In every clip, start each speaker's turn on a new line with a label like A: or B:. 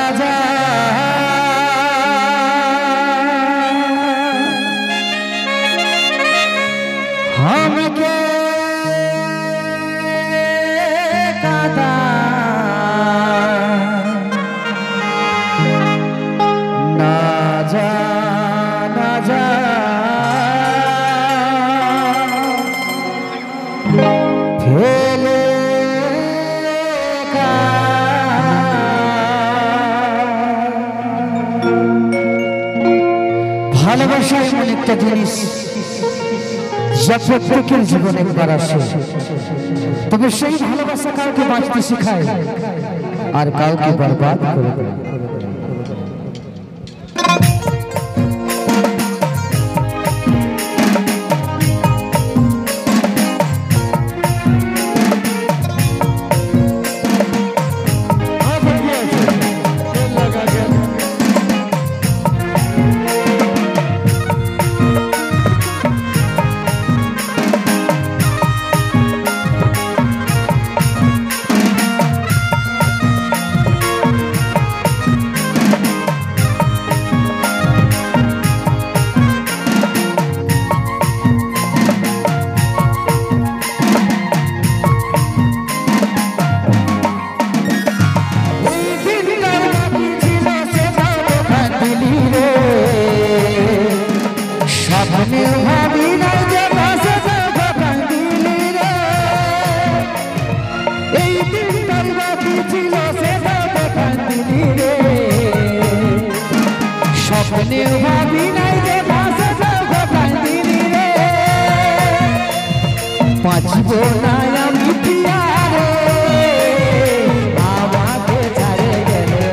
A: রাজা हमके कादा ना जा ना जा फेले का ভালোবাসা এমন একটা জিনিস যা প্রত্যেকের জীবনে একবার আসে, তবে সেই ভালোবাসা কাউকে বাঁচতে শেখায় আর কাউকে বরবাদ করে দেয়। বাঁচবো না আমি প্রিয়া রে, আমাকে ছাড়ে গেলে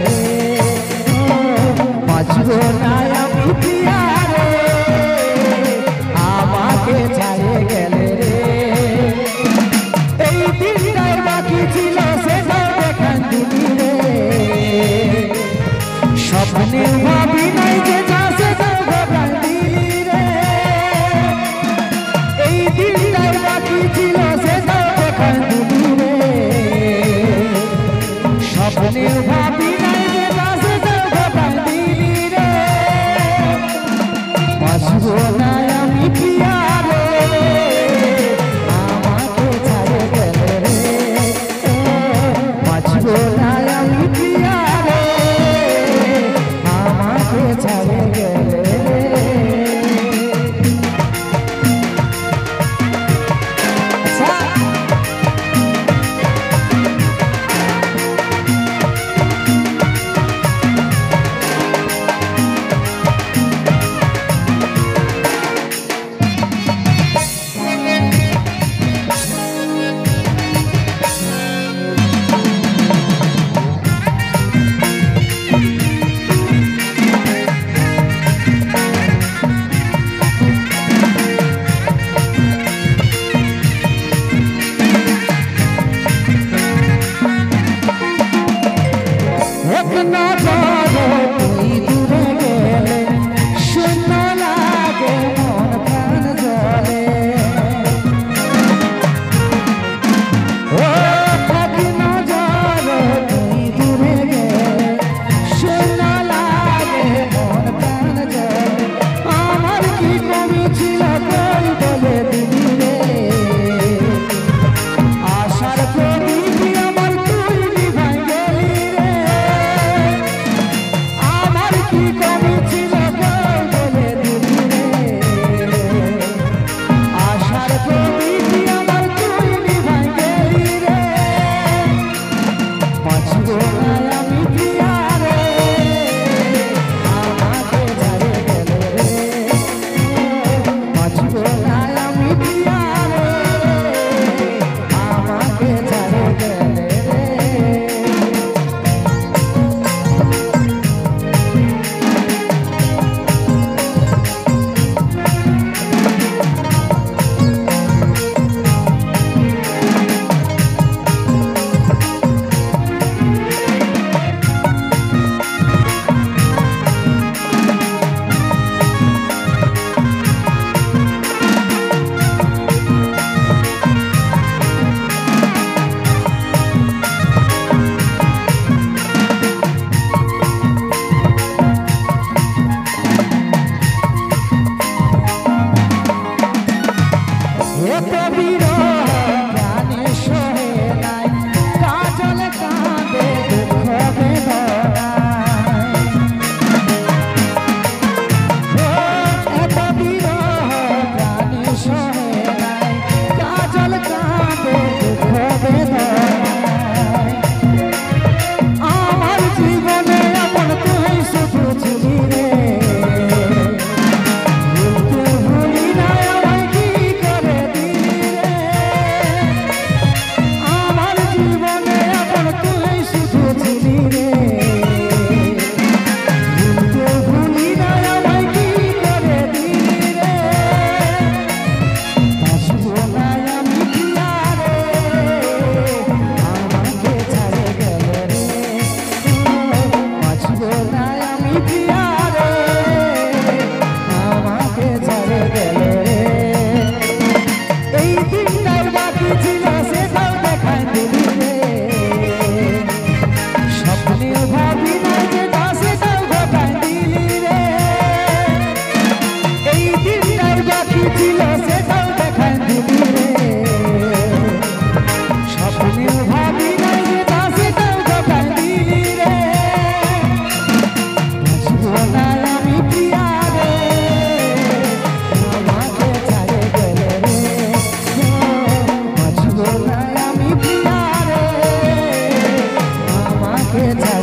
A: বাঁচবো না আমি প্রিয়া রে, আমাকে ছাড়ে গেলে রে। এই দিনটার বাকি ছিল সেটাও দেখান দিলি রে, স্বপ্নে ভাবি নাই যে যা সেটাও দেখান দিলি রে। এই দিনটার বাকি ছিল সেটাও দেখান দিলি রে, স্বপ্নে ভাবি নাই যে যা সেটাও দেখান দিলি রে। বাঁচবো না আমি প্রিয়া রে, আমাকে ছাড়ে গেলে রে, বাঁচবো না আমি প্রিয়া রে, আমাকে ছাড়ে গেলে রে। থেকে যায়।